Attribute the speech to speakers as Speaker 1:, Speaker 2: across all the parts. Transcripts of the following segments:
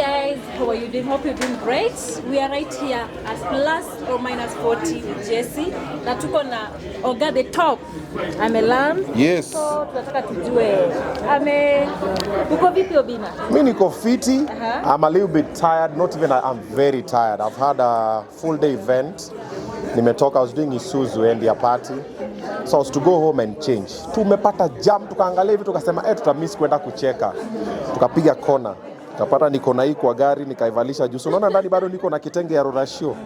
Speaker 1: guys, how are you doing? Hope you're doing great. We are right here at plus or minus 40 with Jesse. Na tuko na Oga the top. Ameland.
Speaker 2: Yes.
Speaker 1: So tunataka tujue. Uko vipi Obinna?
Speaker 2: Mimi niko fiti. I'm a little bit tired. Not even I'm very tired. I've had a full day event. Nimetoka, I was doing Isuzu and their party. So I was to go home and change. Tumepata jam, tukaangalia hivi tukasema tutamiss kwenda kucheka. Tukapiga kona. Tukapata niko na hii kwa gari nikaivalisha juu. Unaona ndani bado niko na kitenge ya Rorashio.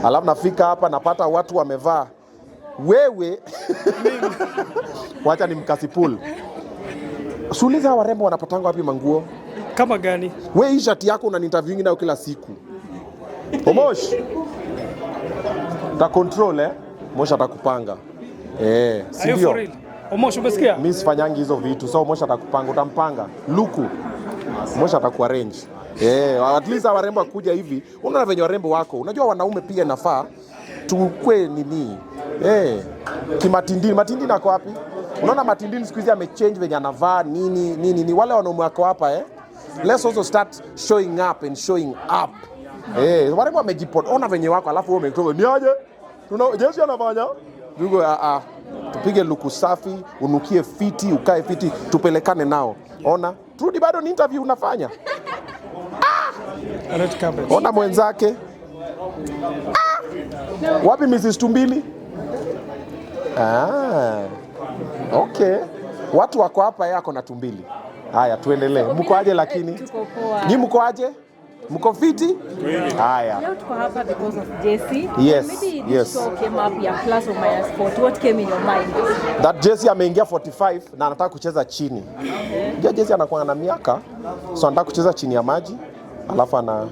Speaker 2: Alafu nafika hapa napata watu wamevaa wewe. Wacha nimkasipul. Suuliza warembo wanapatanga wapi manguo?
Speaker 3: Kama gani?
Speaker 2: Wewe hii shati yako unaniinterviewing nayo kila siku. Omosh. Ta control Mosh atakupanga. Si ndio?
Speaker 3: Omosh umesikia?
Speaker 2: Mimi sifanyangi hizo vitu. So Mosh atakupanga, utampanga. Luku. Mosh atakuarrange. At least warembo akuja hivi. Unaona venye warembo wako. Unajua wanaume pia nafaa tukue nini? Kimatindini. Matindini ako wapi? Unaona Matindini siku hizi amechange venye anavaa nini. Wale wanaume wako hapa Let's also start showing up and showing up. Warembo wamejipot. Ona venye wako alafu wewe umetoka. Ni aje? Jesse anafanya? Dugo tupige luku safi, unukie fiti, ukae fiti, tupelekane nao. Ona, turudi bado ni interview unafanya. Ona mwenzake. Wapi Mrs. Tumbili? Okay. Watu wako hapa yako na Tumbili. Haya, tuendelee. Mko aje lakini? Ni mko aje? Mko fiti? Haya.
Speaker 1: Leo tuko hapa because of Jesse.
Speaker 2: Yes.
Speaker 1: Maybe this show came up plus or minus 40. What came in your mind?
Speaker 2: That Jesse ameingia 45 na anataka kucheza chini. Ndio Jesse anakuwa na miaka. So anataka kucheza chini ya maji. Alafu ana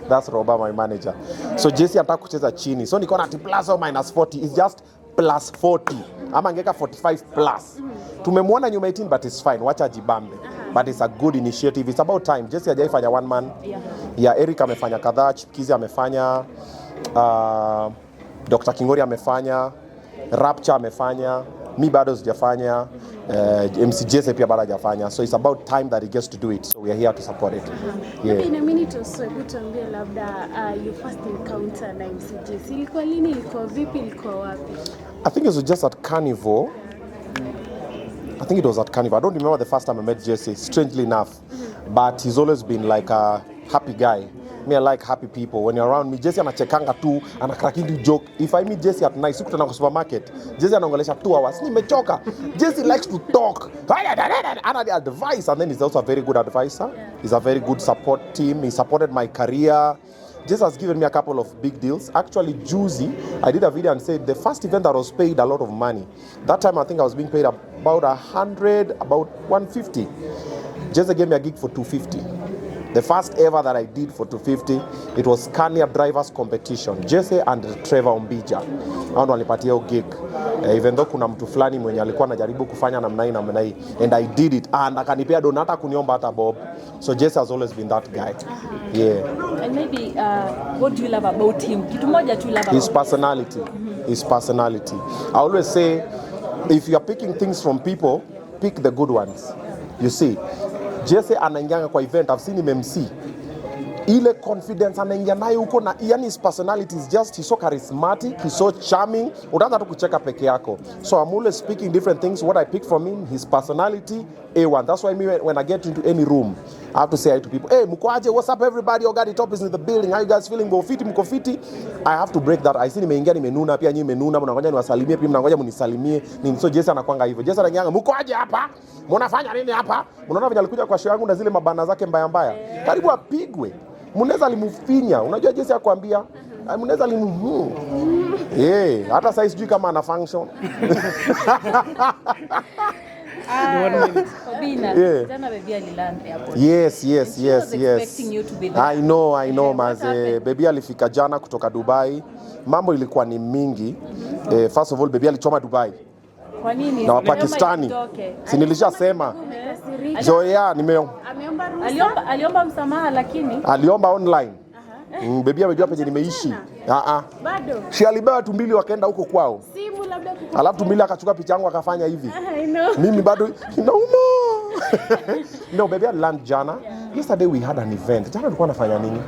Speaker 2: That's Roba, my manager. So Jesse anataka kucheza chini. So niko na plus or minus 40 is just plus 40. Ama angeka 45 plus. Tumemwona nyuma 18 but it's fine. Wacha jibambe. But it's a good initiative. It's about time. Jesse hajaifanya one man. Eric amefanya kadhaa, Chipkizi amefanya, Dr. Kingori amefanya, Rapture amefanya, mi bado sijafanya, MC Jesse pia bado hajafanya. So it's about time that he gets to do it. So we are here to support it.
Speaker 4: In a minute or so, tuambie labda your first encounter na MC Jesse. Ilikuwa lini, ilikuwa vipi, ilikuwa wapi?
Speaker 2: I think it was just at Carnival. I think it was at Carnival. I don't remember the first time I met Jesse, strangely enough. But he's always been like a happy guy. Me, I like happy people. When you're around me, Jesse anachekanga tu, anakrakindi joke. If I meet Jesse at night, sikutana kwa supermarket, Jesse anaongelesha 2 hours. Nimechoka. Jesse likes to talk. Ana the advice, and then he's also a very good advisor. He's a very good support team. He supported my career. Jesse has given me a couple of big deals. Actually, Juicy, I did a video and said the first event that was paid a lot of money. That time I think I was being paid about 100, about 150. Jesse gave me a gig for 250. The first ever that I did for 250, it was Scania Drivers Competition. Jesse and Trevor Ombija. Hao ndo walipatia gig. Even though kuna mtu fulani mwenye alikuwa anajaribu kufanya namna hii. And I did it. And akanipea donata kuniomba hata Bob. So Jesse has always been that guy. Yeah.
Speaker 1: And maybe what do you love about him? Kitu moja tu love about
Speaker 2: his personality. His personality. I always say, if you are picking things from people, pick the good ones. You see, Jesse anaingianga kwa event, I've seen him MC. Ile confidence anaingia nayo huko na yani his personality is just, he's so charismatic, he's so charming. Utaanza tu kucheka peke yako. So I'm always speaking different things. What I pick from him, his personality, A1. That's why me when I get into any room, I have to say hi to people. Hey, mko aje? What's up everybody? Ogadi Top is in the building. How you guys feeling? Mko fiti? I have to break that. I see nimeingia nimenuna pia nyinyi mmenuna, mnangoja niwasalimie pia mnangoja mnisalimie. So Jesse anakuanga hivyo. Jesse ananyanga, mko aje hapa? Mnafanya nini hapa? Mnaona vile alikuja kwa show yangu na zile mabana zake mbaya. Karibu apigwe. Mnaweza limufinya. Unajua Jesse akwambia, mnaweza hata sasa sijui kama ana function.
Speaker 1: Obinna, jana baby aliland airport.
Speaker 2: Yes.
Speaker 1: Expecting you to be there.
Speaker 2: I know maze. Baby alifika jana kutoka Dubai. Mambo ilikuwa ni mingi. First of all, baby alichoma Dubai.
Speaker 1: Kwa nini?
Speaker 2: Na Pakistani. Si nilishasema. Zoea
Speaker 1: aliomba msamaha lakini
Speaker 2: aliomba online. Baby amejua penye nimeishi.
Speaker 4: Bado.
Speaker 2: Si alibeba Tumbili wakaenda huko kwao.
Speaker 4: Simu labda kukupa.
Speaker 2: Alafu Tumbili akachukua picha yangu akafanya hivi.
Speaker 4: I know.
Speaker 2: Mimi bado inauma. No, baby aliland jana. Yesterday we had an event. Jana tulikuwa nafanya nini?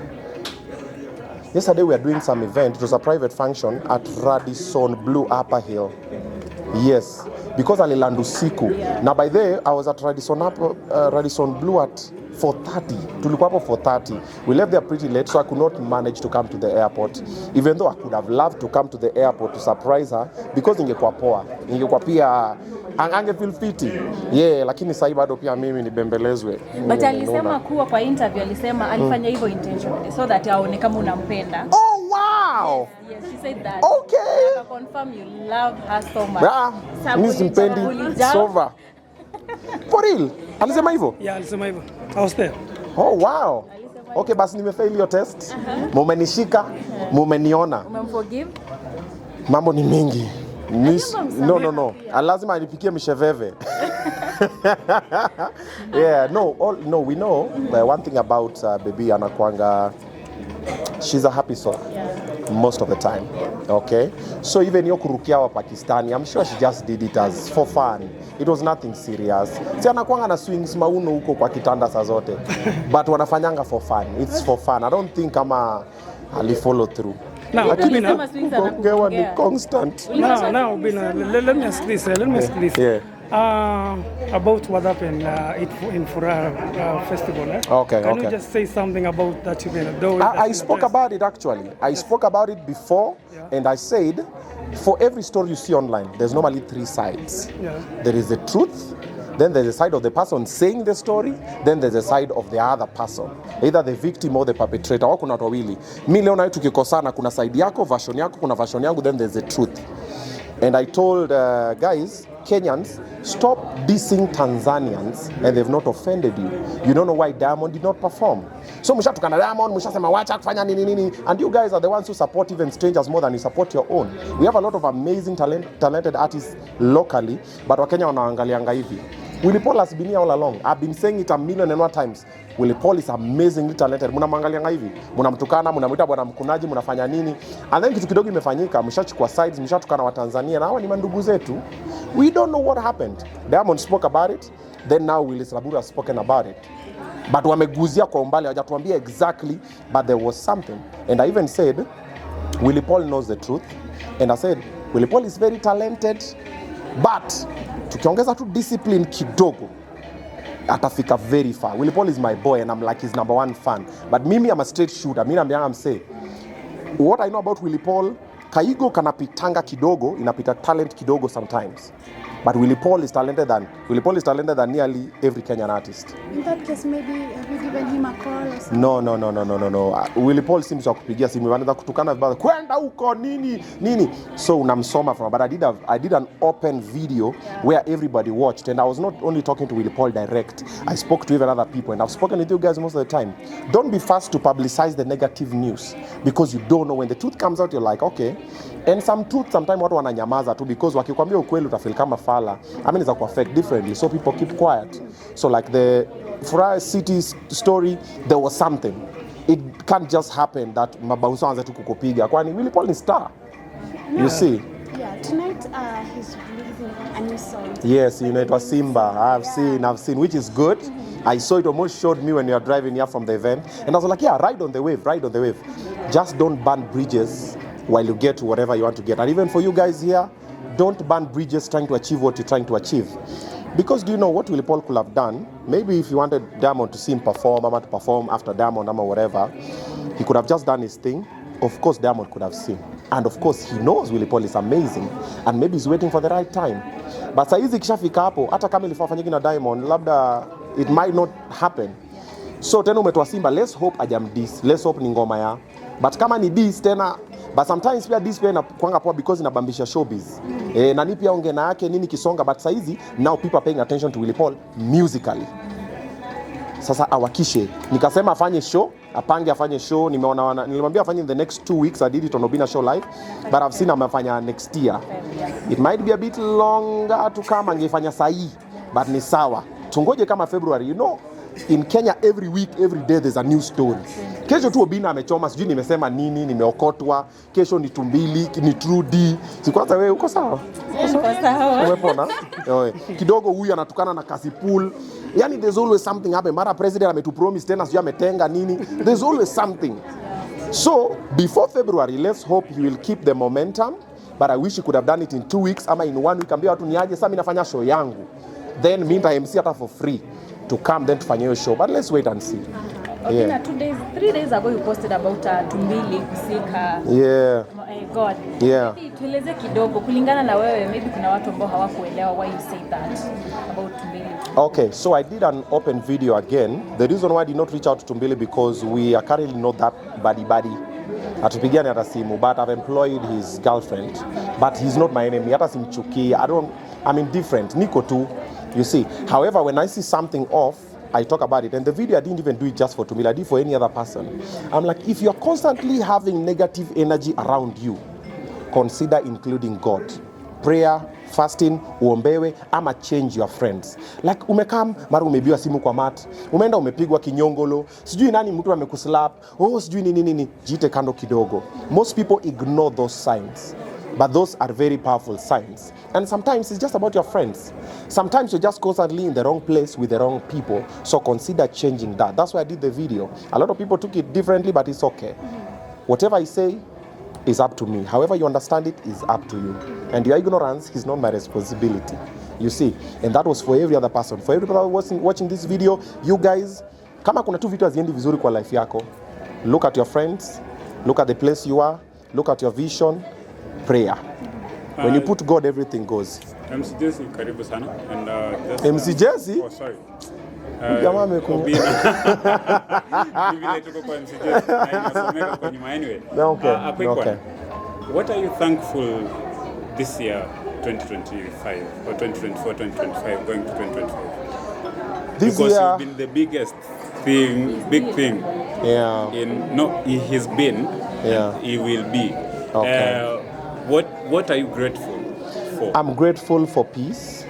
Speaker 2: Yesterday we are doing some event. It was a private function at Radisson Blue Upper Hill. Yes, because aliland usiku. Now by there I was at Radisson Blue at 4:30. Tulikuwa hapo 4:30. We left there pretty late, so I could not manage to come to the airport. Even though I could have loved to come to the airport to surprise her, because ingekuwa poa. Ingekuwa pia ange feel fiti. Yeah, lakini sasa bado pia mimi nibembelezwe.
Speaker 1: But alisema kuwa kwa interview alisema alifanya hivyo intentionally so that aone kama unampenda.
Speaker 2: Oh wow.
Speaker 1: Yes, she said that.
Speaker 2: Okay.
Speaker 1: I confirm you love her so much.
Speaker 2: Yeah. Mimi simpendi Sova. For real? Alisema hivyo?
Speaker 3: Yeah, alisema hivyo. I was there.
Speaker 2: Oh wow. Okay, basi nimefail your test. Mumenishika, mumeniona.
Speaker 1: Umemforgive?
Speaker 2: Mambo ni mingi. No. Lazima anipikie misheveve. Yeah, no, we know one thing about baby anakuanga, she's a happy soul. Yeah. Most of the time. Okay? So even yo kurukia wa Pakistani, I'm sure she just did it as for fun. It was nothing serious. Si anakuanga na swings mauno huko kwa kitanda saa zote. But wanafanyanga for fun. It's for fun. I don't think kama ali follow through.
Speaker 3: Now, Obinna,
Speaker 2: ni constant.
Speaker 3: Now, Obinna, let me ask this.
Speaker 2: Yeah.
Speaker 3: About what happened in Fura festival.
Speaker 2: Okay.
Speaker 3: Can you just say something about that event?
Speaker 2: I spoke about it actually. I spoke about it before, and I said, for every story you see online, there's normally 3 sides.
Speaker 3: Yeah.
Speaker 2: There is the truth, then there's the side of the person saying the story, then there's the side of the other person, either the victim or the perpetrator. Wako na watu wawili. Mimi leo na tukikosana, kuna side yako, version yako, kuna version yangu, then there's the truth. And I told guys, Kenyans, stop dissing Tanzanians and they've not offended you. You don't know why Diamond did not perform. So mshatukana Diamond, mshasema wacha kufanya nini. And you guys are the ones who support even strangers more than you support your own. We have a lot of amazing talented artists locally, but Wakenya wanaangalianga hivi. Willy Paul has been here all along. I've been saying it a million and one times. Willy Paul is amazingly talented. Mnamwangalianga hivi. Mnamtukana, mnamuita bwana mkunaji, mnafanya nini? And then kitu kidogo imefanyika, mshachukua sides, mshatukana wa Tanzania na hawa ni mandugu zetu. We don't know what happened. Diamond spoke about it. Then now Willis Laburu has spoken about it. But wameguzia kwa umbali, hawajatuambia exactly, but there was something. And I even said, Willy Paul knows the truth. And I said, Willy Paul is very talented, but tukiongeza tu discipline kidogo, atafika very far. Willy Paul is my boy and I'm like his number 1 fan. But mimi I'm a straight shooter. Mimi I'm say, what I know about Willy Paul, kaigo kanapitanga kidogo, inapita talent kidogo sometimes. But Willy Paul is talented than nearly every Kenyan artist.
Speaker 4: In that case, maybe have you given him a call or something?
Speaker 2: No. Willy Paul seems to kupigia simu, wanaanza kutukana vibaya. Kwenda huko nini. So unamsoma from, but I did an open video where everybody watched, and I was not only talking to Willy Paul direct. I spoke to even other people, and I've spoken with you guys most of the time. Don't be fast to publicize the negative news because you don't know when the truth comes out. You're like, okay. And some truth sometimes watu wananyamaza tu because wakikwambia ukweli utafeel kama fala. I mean, it's a affect differently, so people keep quiet. So like the Fura City story, there was something. It can't just happen that mabaunso anza tu kukupiga. Kwani Willy Paul ni star. You see?
Speaker 4: Yeah, tonight he's releasing a new song.
Speaker 2: Yes, it was Simba. I've seen, which is good. I saw it almost showed me when you are driving here from the event. And I was like, yeah, ride on the wave. Just don't burn bridges while you get to whatever you want to get. And even for you guys here, don't burn bridges trying to achieve what you're trying to achieve. Because do you know what Willy Paul could have done? Maybe if you wanted Diamond to see him perform, Ama to perform after Diamond, Ama whatever, he could have just done his thing. Of course, Diamond could have seen. And of course, he knows Willy Paul is amazing. And maybe he's waiting for the right time. But saizi kishafika hapo, hata kama ilifanyika na Diamond, labda it might not happen. So tena umetoa Simba, let's hope ajamdis. Let's hope ni ngoma ya. But kama ni dis tena, but sometimes pia dis pia inakuanga poa because inabambisha showbiz. Na ni pia ongena yake nini kisonga, but saizi now people are paying attention to Willy Paul musically. Sasa awakishe. Nikasema afanye show, afanye show, nilimwambia afanye in the next 2 weeks. I did it on Obinna show live, but I've seen amefanya next year. It might be a bit longer to come, angefanya sahi, but ni sawa. Tungoje kama February, you know. In Kenya, every week, every day, there's a new story. Kesho tu Obinna amechoma, sijui nimesema nini, nimeokotwa. Kesho ni Tumbili, ni Trudy. Sikwanza wewe uko sawa?
Speaker 1: Uko sawa.
Speaker 2: Umepona? Kidogo huyu anatukana na Kasipul. Yani there's always something happen. Mara president ametupromise tena sio ametenga nini. There's always something. So before February, let's hope he will keep the momentum. But I wish he could have done it in 2 weeks ama in 1 week. Ambia watu niaje sasa mimi nafanya show yangu. Then mimi nita MC hata for free to come then tufanye hiyo show. But let's wait and see.
Speaker 1: Okay, na 3 days ago you posted about Tumbili kusika God.
Speaker 2: Yeah.
Speaker 1: Maybe tueleze kidogo kulingana na wewe, maybe kuna watu ambao hawakuelewa why you say that about Tumbili.
Speaker 2: Okay, so I did an open video again. The reason why I did not reach out to Tumbili because we are currently not that buddy. Atupigani hata simu, but I've employed his girlfriend, but he's not my enemy. Hata simchuki. I'm indifferent. Niko tu, you see. However, when I see something off, I talk about it. And the video, I didn't even do it just for Tumbili. I did it for any other person. I'm like, if you're constantly having negative energy around you, consider including God. Prayer, fasting, uombewe, ama change your friends. Like umekam, mara umebiwa simu kwa mat, umeenda umepigwa kinyongolo, sijui nani mtu amekuslap, sijui nini, jite kando kidogo. Most people ignore those signs. But those are very powerful signs. And sometimes it's just about your friends. Sometimes you're just constantly in the wrong place with the wrong people. So consider changing that. That's why I did the video. A lot of people took it differently, but it's okay. Whatever I say is up to me. However you understand it is up to you. And your ignorance is not my responsibility. You see? And that was for every other person. For everybody watching this video, you guys, kama kuna tu vitu haziendi vizuri kwa life yako, look at your friends, look at the place you are, look at your vision, prayer. When you put God, everything goes.
Speaker 5: MC Jesse, karibu sana. And
Speaker 2: MC Jesse?
Speaker 5: Oh, sorry.
Speaker 2: OgaObinna.
Speaker 5: Vile tuko kwa MC Jesse, na inasomeka kwa nyuma anyway.
Speaker 2: Okay.
Speaker 5: A quick
Speaker 2: Okay.
Speaker 5: one. What are you thankful this year, 2025 or 2024, 2025, going to 2025?
Speaker 2: This
Speaker 5: because
Speaker 2: year,
Speaker 5: you've been the biggest thing, big thing.
Speaker 2: Yeah.
Speaker 5: He has been.
Speaker 2: Yeah.
Speaker 5: And he will be.
Speaker 2: Okay.
Speaker 5: What are you grateful for?
Speaker 2: I'm grateful for peace.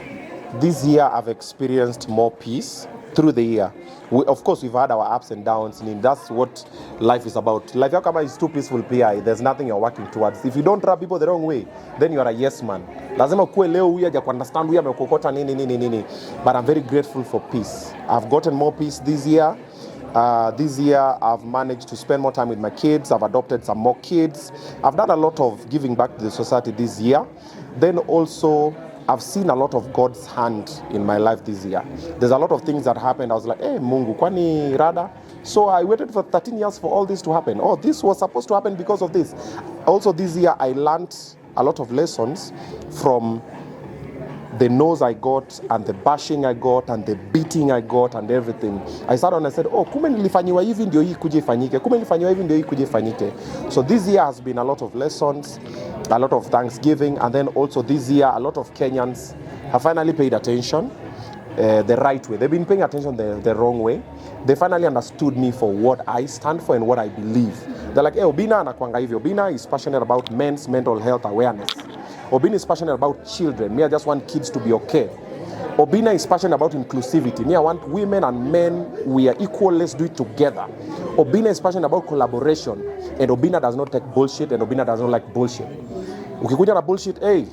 Speaker 2: This year I've experienced more peace through the year. Of course, we've had our ups and downs, and that's what life is about. Life is too peaceful, PI. There's nothing you're working towards. If you don't rub people the wrong way, then you are a yes man. Lazima kuwe leo huyu aje understand huyu amekokota nini. But I'm very grateful for peace. I've gotten more peace this year. This year, I've managed to spend more time with my kids. I've adopted some more kids. I've done a lot of giving back to the society this year. Then also, I've seen a lot of God's hand in my life this year. There's a lot of things that happened. I was like, hey, Mungu, kwani rada? So I waited for 13 years for all this to happen. Oh, this was supposed to happen because of this. Also, this year, I learned a lot of lessons from the nose I got and the bashing I got and the beating I got and everything. I sat down and said, kumbe nilifanyiwa hivi ndio hii kuje ifanyike. Kumbe nilifanyiwa hivi ndio hii kuje ifanyike. So this year has been a lot of lessons, a lot of thanksgiving, and then also this year a lot of Kenyans have finally paid attention the right way. They've been paying attention the wrong way. They finally understood me for what I stand for and what I believe. They're like, Obinna anakuanga hivi. Obinna is passionate about men's mental health awareness. Obinna is passionate about children. Me, I just want kids to be okay. Obinna is passionate about inclusivity. Me, I want women and men, we are equal, let's do it together. Obinna is passionate about collaboration. And Obinna does not take bullshit, and Obinna does not like bullshit. Ukikuja na bullshit, hey,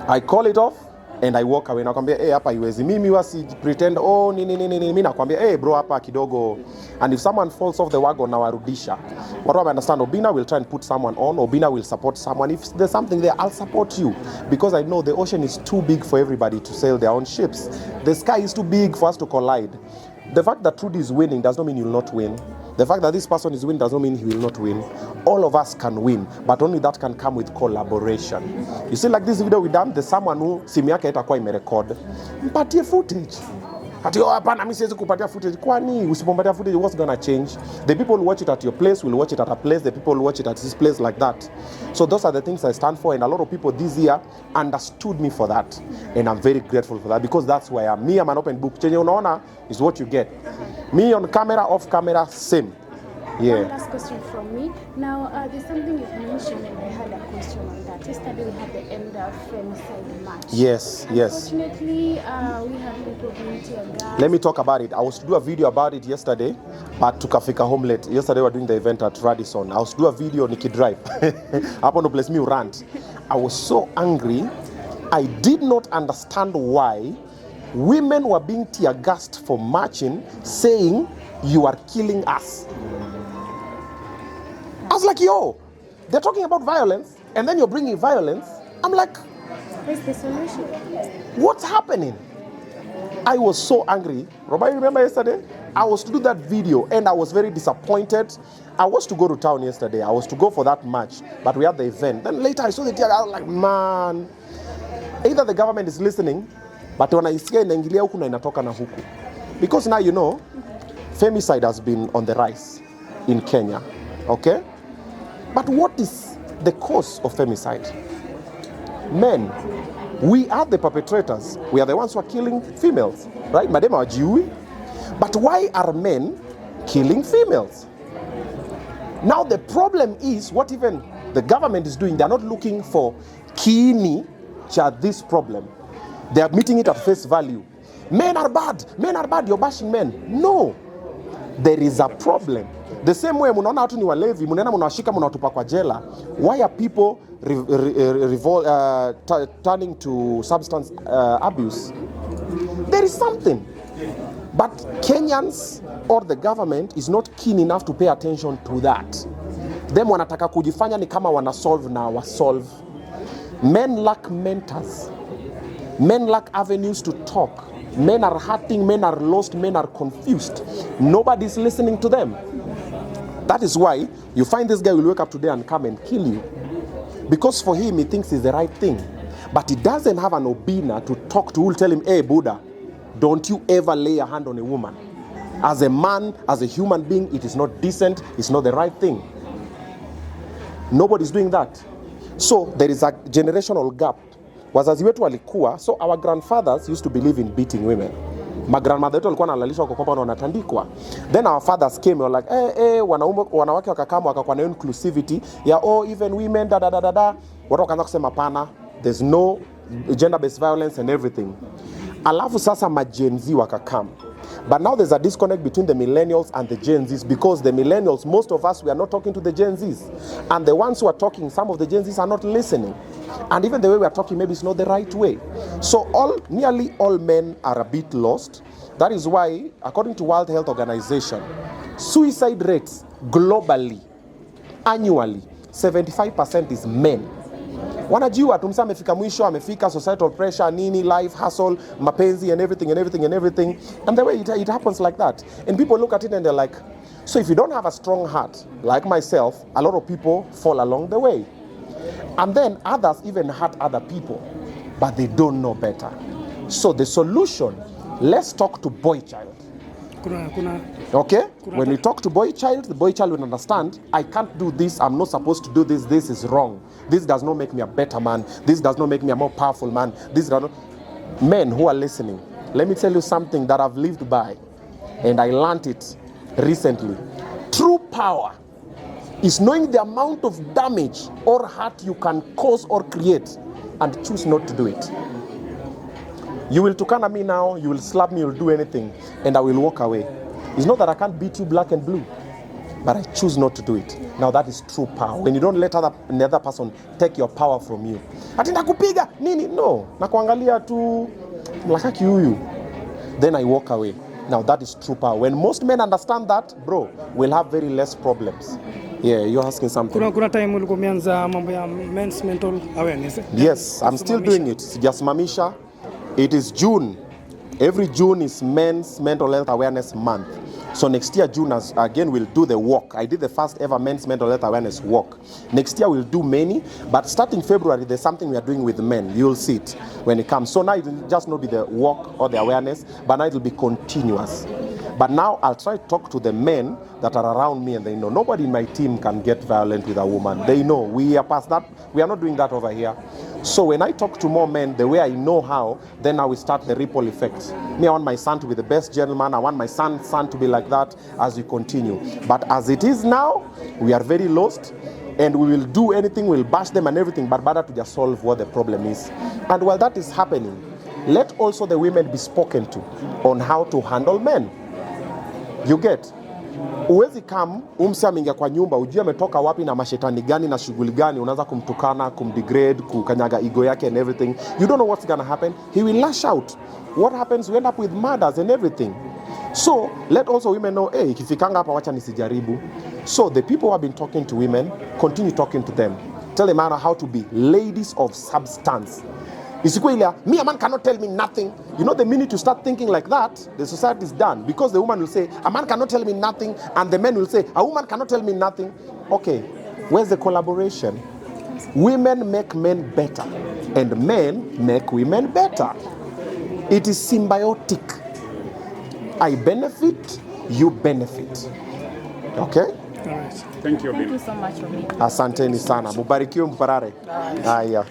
Speaker 2: I call it off and I walk away. Nakwambia, hey, hapa iwezi. Mimi wasi pretend, nini. Mimi nakwambia, hey, bro, hapa kidogo. And if someone falls off the wagon, nawarudisha. What do I understand? Obinna will try and put someone on. Obinna will support someone. If there's something there, I'll support you. Because I know the ocean is too big for everybody to sail their own ships. The sky is too big for us to collide. The fact that Trudy is winning does not mean you will not win. The fact that this person is winning does not mean he will not win. All of us can win, but only that can come with collaboration. You see, like this video we done, there's someone who simu yake itakuwa imerecord. Mpatie footage. Ati hapana mimi siwezi kupatia footage. Kwani usipompatia footage what's going to change? The people who watch it at your place will watch it at a place. The people who watch it at this place like that. So those are the things I stand for, and a lot of people this year understood me for that, and I'm very grateful for that because that's who I am. Me, I'm an open book. Chenye unaona is what you get. Me on camera, off camera, same. Yeah.
Speaker 4: One last question from me. Now, there's something you've mentioned, and I had a question on that. Yesterday we had the end of femicide match.
Speaker 2: Yes.
Speaker 4: Unfortunately, we have people being tear gas.
Speaker 2: Let me talk about it. I was to do a video about it yesterday, but tukafika home late. Yesterday we were doing the event at Radisson. I was to do a video nikidrive. Hapo no place me rant. I was so angry. I did not understand why women were being tear gassed for marching, saying, "You are killing us." I was like, yo, they're talking about violence, and then you're bringing violence. I'm like,
Speaker 4: What's the solution?
Speaker 2: what's happening? I was so angry. Robert, you remember yesterday? I was to do that video, and I was very disappointed. I was to go to town yesterday. I was to go for that match, but we had the event. Then later I saw the tear. I was like, man, either the government is listening, but wanaisikia inaingilia huku na inatoka na huku. Because now you know, femicide has been on the rise in Kenya, okay? But what is the cause of femicide? Men. We are the perpetrators. We are the ones who are killing females, right? Madema wajiui. But why are men killing females? Now the problem is what even the government is doing. They are not looking for kiini cha this problem. They are meeting it at face value. Men are bad. Men are bad. You're bashing men. No. There is a problem. The same way munaona watu ni walevi, munaenda munawashika munawatupa kwa jela. Why are people turning to substance abuse? There is something. But Kenyans or the government is not keen enough to pay attention to that. Them wanataka kujifanya ni kama wana solve na wasolve. Men lack mentors. Men lack avenues to talk. Men are hurting, men are lost, men are confused. Nobody's listening to them. That is why you find this guy will wake up today and come and kill you. Because for him, he thinks it's the right thing. But he doesn't have an Obinna to talk to who will tell him, hey, Buddha, don't you ever lay a hand on a woman. As a man, as a human being, it is not decent, it's not the right thing. Nobody's doing that. So there is a generational gap. Wazazi wetu walikuwa, so our grandfathers used to believe in beating women. My grandmother wetu walikuwa nalalishwa kwa kwamba wanatandikwa. Then our fathers came, were like, wanawake wakakama wakakuwa na inclusivity ya even women da. Watu wakaanza kusema pana, there's no gender-based violence and everything. Alafu sasa Gen Z wakakam. But now there's a disconnect between the millennials and the Gen Zs, because the millennials, most of us, we are not talking to the Gen Zs. And the ones who are talking, some of the Gen Zs are not listening. And even the way we are talking, maybe it's not the right way. So nearly all men are a bit lost. That is why, according to World Health Organization, suicide rates globally, annually, 75% is men. Wanajua tumsa amefika mwisho, amefika societal pressure, nini, life, hustle, mapenzi and everything. And the way it happens like that. And people look at it and they're like, so if you don't have a strong heart, like myself, a lot of people fall along the way. And then others even hurt other people, but they don't know better. So the solution, let's talk to boy child. Okay? When we talk to boy child, the boy child will understand, I can't do this, I'm not supposed to do this, this is wrong. This does not make me a better man. This does not make me a more powerful man. This does not... Men who are listening, let me tell you something that I've lived by, and I learned it recently. True power is knowing the amount of damage or hurt you can cause or create and choose not to do it. You will tukana me now, you will slap me, you will do anything, and I will walk away. It's not that I can't beat you black and blue, but I choose not to do it. Now that is true power. When you don't let another person take your power from you. Ati nakupiga nini? No. Nakuangalia tu mlaka kiuyu. Then I walk away. Now that is true power. When most men understand that, bro, we'll have very less problems. Yeah, you're asking something.
Speaker 3: Kuna time ulikuwa umeanza mambo ya men's mental awareness.
Speaker 2: Yes, I'm still doing it. Sijasimamisha. It is June. Every June is Men's Mental Health Awareness Month. So next year, June, again, we'll do the walk. I did the first ever Men's Mental Health Awareness walk. Next year, we'll do many. But starting February, there's something we are doing with men. You'll see it when it comes. So now it will just not be the walk or the awareness, but now it will be continuous. But now I'll try to talk to the men that are around me, and they know nobody in my team can get violent with a woman. They know we are past that. We are not doing that over here. So when I talk to more men, the way I know how, then I will start the ripple effect. Me, I want my son to be the best gentleman. I want my son to be like that as we continue. But as it is now, we are very lost, and we will do anything, we'll bash them and everything, but better to just solve what the problem is. And while that is happening, let also the women be spoken to on how to handle men. You get? Uwezi come umse ameingia kwa nyumba ujue ametoka wapi na mashetani gani na shughuli gani, unaanza kumtukana, kumdegrade, kukanyaga ego yake and everything. You don't know what's gonna happen. He will lash out. What happens? We end up with murders and everything. So let also women know, hey, ikifikanga hapa wacha nisijaribu. So the people who have been talking to women, continue talking to them. Tell them how to be ladies of substance. Me, a man cannot tell me nothing. You know, the minute you start thinking like that, the society is done. Because the woman will say, a man cannot tell me nothing, and the men will say, a woman cannot tell me nothing. Okay, where's the collaboration? Women make men better, and men make women better. It is symbiotic. I benefit, you benefit. Okay?
Speaker 3: All right.
Speaker 5: Thank you,
Speaker 1: Thank
Speaker 5: Obinna.
Speaker 1: you so much for being here.
Speaker 2: Asanteni sana. Mubarikiwe mparare. Haya.